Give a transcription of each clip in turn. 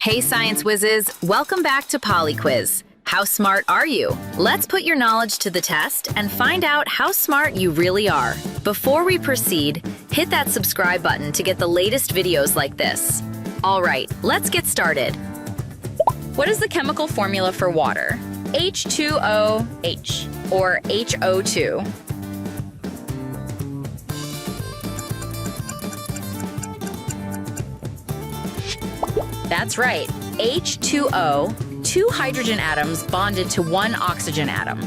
Hey Science Whizzes, welcome back to PolyQuiz. How smart are you? Let's put your knowledge to the test and find out how smart you really are. Before we proceed, hit that subscribe button to get the latest videos like this. All right, let's get started. What is the chemical formula for water? H2OH or HO2? That's right, H2O, two hydrogen atoms bonded to one oxygen atom.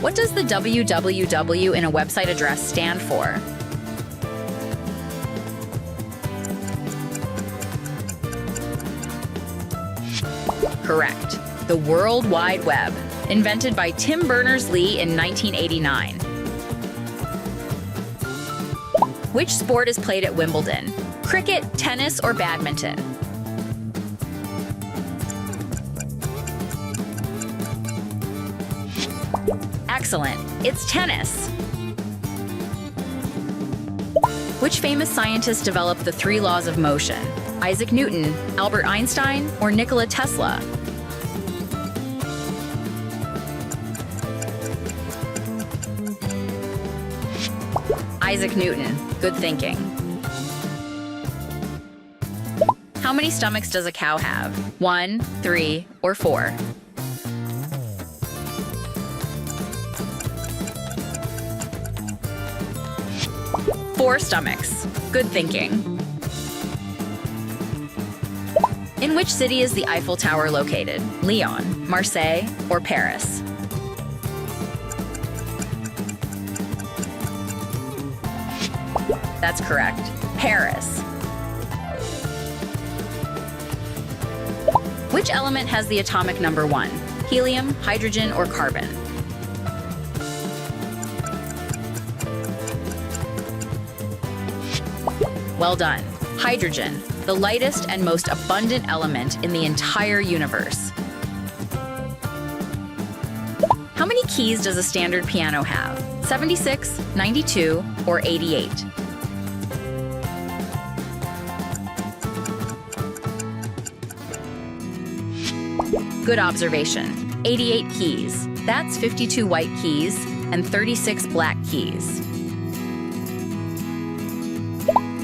What does the www in a website address stand for? Correct, the World Wide Web, invented by Tim Berners-Lee in 1989. Which sport is played at Wimbledon? Cricket, tennis, or badminton? Excellent, it's tennis. Which famous scientist developed the three laws of motion? Isaac Newton, Albert Einstein, or Nikola Tesla? Isaac Newton, good thinking. How many stomachs does a cow have? 1, 3, or 4? Four stomachs. Good thinking. In which city is the Eiffel Tower located? Lyon, Marseille, or Paris? That's correct. Paris. Which element has the atomic number 1? Helium, hydrogen, or carbon? Well done. Hydrogen, the lightest and most abundant element in the entire universe. How many keys does a standard piano have? 76, 92, or 88? Good observation. 88 keys. That's 52 white keys and 36 black keys.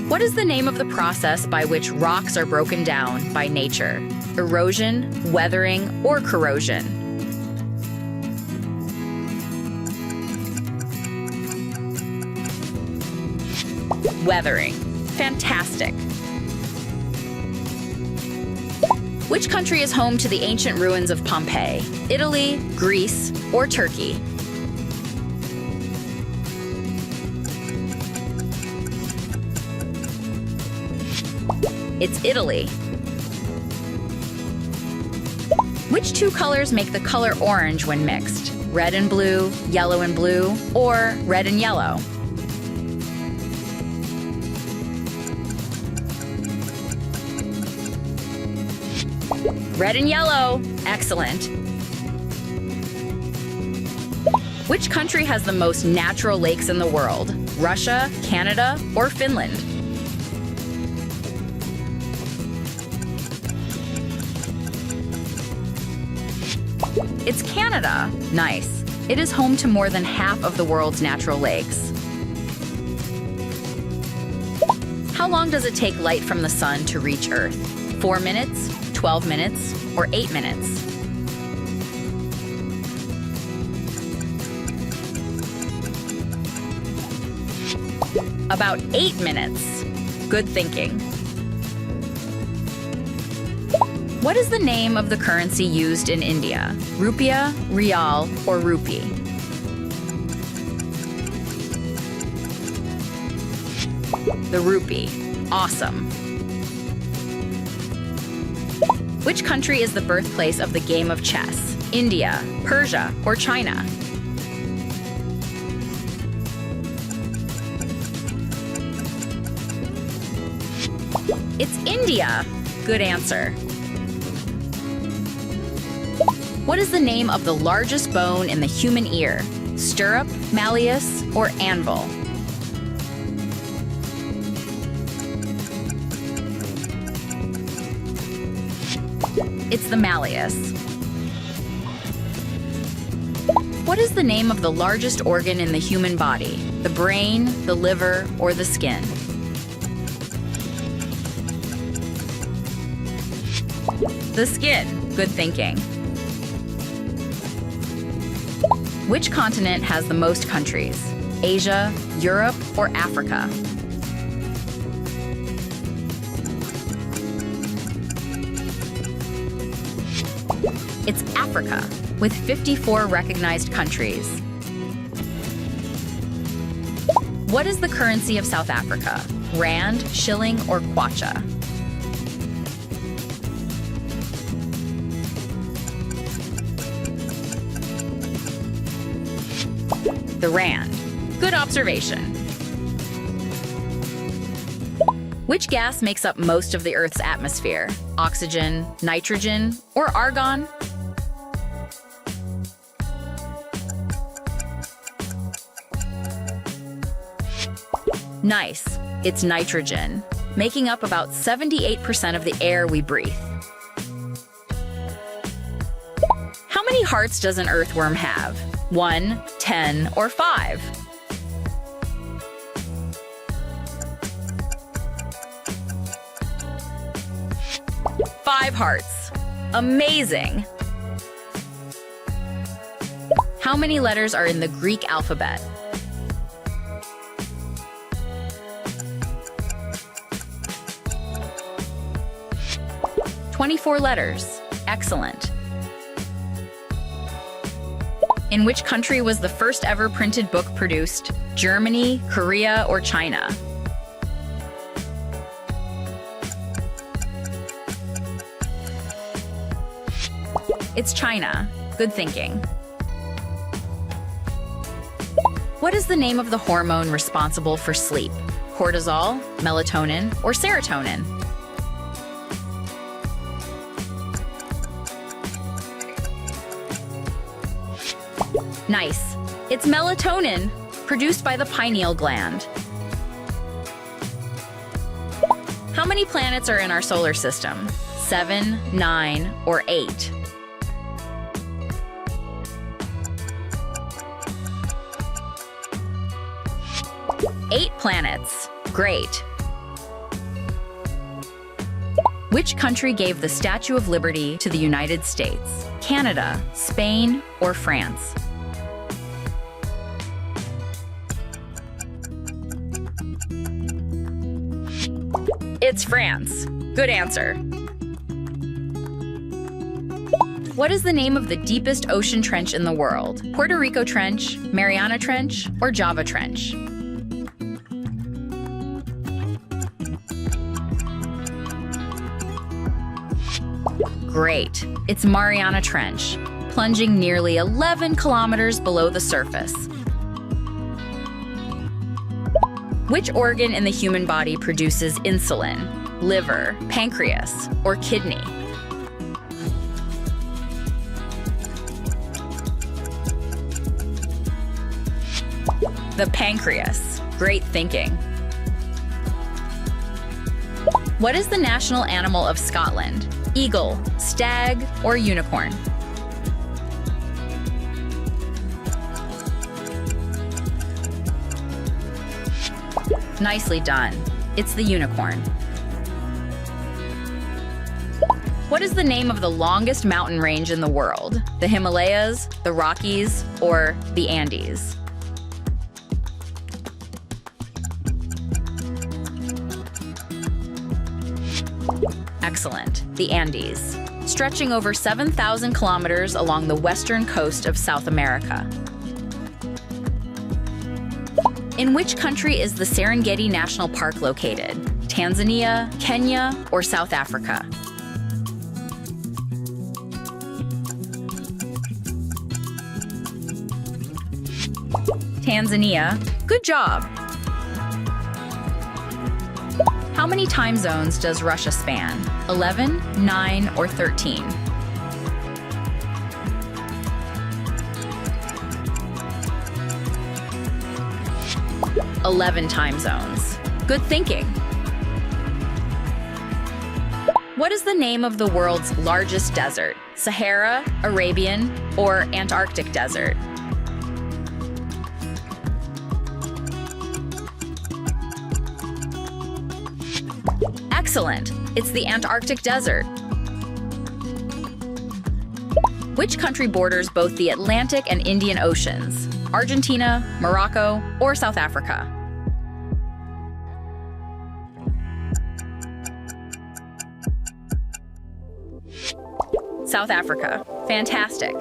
What is the name of the process by which rocks are broken down by nature? Erosion, weathering, or corrosion? Weathering. Fantastic. Which country is home to the ancient ruins of Pompeii? Italy, Greece, or Turkey? It's Italy. Which two colors make the color orange when mixed? Red and blue, yellow and blue, or red and yellow? Red and yellow. Excellent. Which country has the most natural lakes in the world? Russia, Canada, or Finland? It's Canada. Nice. It is home to more than half of the world's natural lakes. How long does it take light from the sun to reach Earth? 4 minutes, 12 minutes, or 8 minutes? About 8 minutes. Good thinking. What is the name of the currency used in India? Rupiah, Rial, or Rupee? The rupee. Awesome. Which country is the birthplace of the game of chess? India, Persia, or China? It's India. Good answer. What is the name of the largest bone in the human ear? Stirrup, malleus, or anvil? It's the malleus. What is the name of the largest organ in the human body? The brain, the liver, or the skin? The skin. Good thinking. Which continent has the most countries? Asia, Europe, or Africa? It's Africa, with 54 recognized countries. What is the currency of South Africa? Rand, shilling, or kwacha? The rand. Good observation. Which gas makes up most of the Earth's atmosphere? Oxygen, nitrogen, or argon? Nice. It's nitrogen, making up about 78% of the air we breathe. How many hearts does an earthworm have? 1, 10, or 5? 5 hearts. Amazing! How many letters are in the Greek alphabet? 24 letters. Excellent. In which country was the first ever printed book produced? Germany, Korea, or China? It's China. Good thinking. What is the name of the hormone responsible for sleep? Cortisol, melatonin, or serotonin? Nice. It's melatonin, produced by the pineal gland. How many planets are in our solar system? 7, 9, or 8? 8 planets. Great. Which country gave the Statue of Liberty to the United States? Canada, Spain, or France? It's France. Good answer. What is the name of the deepest ocean trench in the world? Puerto Rico Trench, Mariana Trench, or Java Trench? Great. It's Mariana Trench, plunging nearly 11 kilometers below the surface. Which organ in the human body produces insulin? Liver, pancreas, or kidney? The pancreas. Great thinking. What is the national animal of Scotland? Eagle, stag, or unicorn? Nicely done. It's the unicorn. What is the name of the longest mountain range in the world? The Himalayas, the Rockies, or the Andes? Excellent. The Andes, stretching over 7,000 kilometers along the western coast of South America. In which country is the Serengeti National Park located? Tanzania, Kenya, or South Africa? Tanzania. Good job. How many time zones does Russia span? 11, 9, or 13? 11 time zones. Good thinking. What is the name of the world's largest desert? Sahara, Arabian, or Antarctic desert? Excellent! It's the Antarctic desert. Which country borders both the Atlantic and Indian Oceans? Argentina, Morocco, or South Africa? South Africa. Fantastic.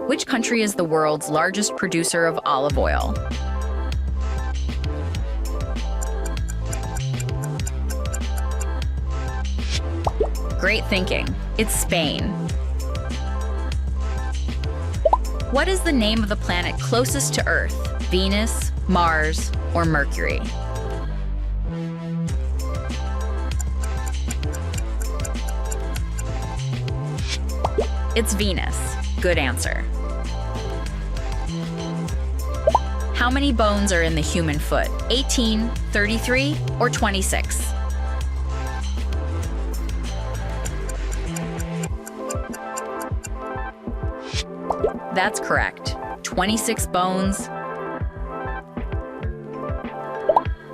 Which country is the world's largest producer of olive oil? Great thinking. It's Spain. What is the name of the planet closest to Earth? Venus, Mars, or Mercury? It's Venus. Good answer. How many bones are in the human foot? 18, 33, or 26? That's correct. 26 bones.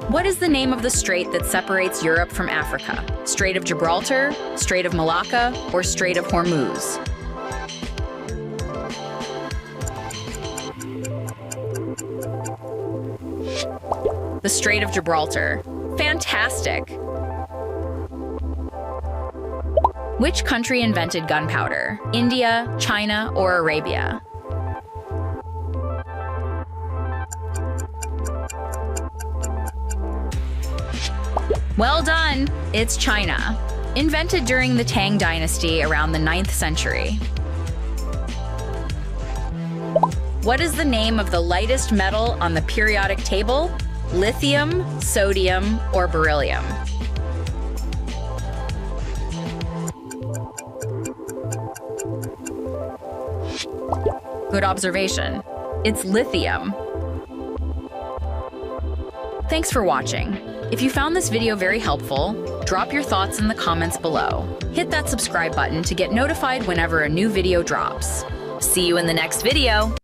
What is the name of the strait that separates Europe from Africa? Strait of Gibraltar, Strait of Malacca, or Strait of Hormuz? The Strait of Gibraltar. Fantastic! Which country invented gunpowder? India, China, or Arabia? Well done! It's China. Invented during the Tang Dynasty around the 9th century. What is the name of the lightest metal on the periodic table? Lithium, sodium, or beryllium? Good observation. It's lithium. Thanks for watching. If you found this video very helpful, drop your thoughts in the comments below. Hit that subscribe button to get notified whenever a new video drops. See you in the next video.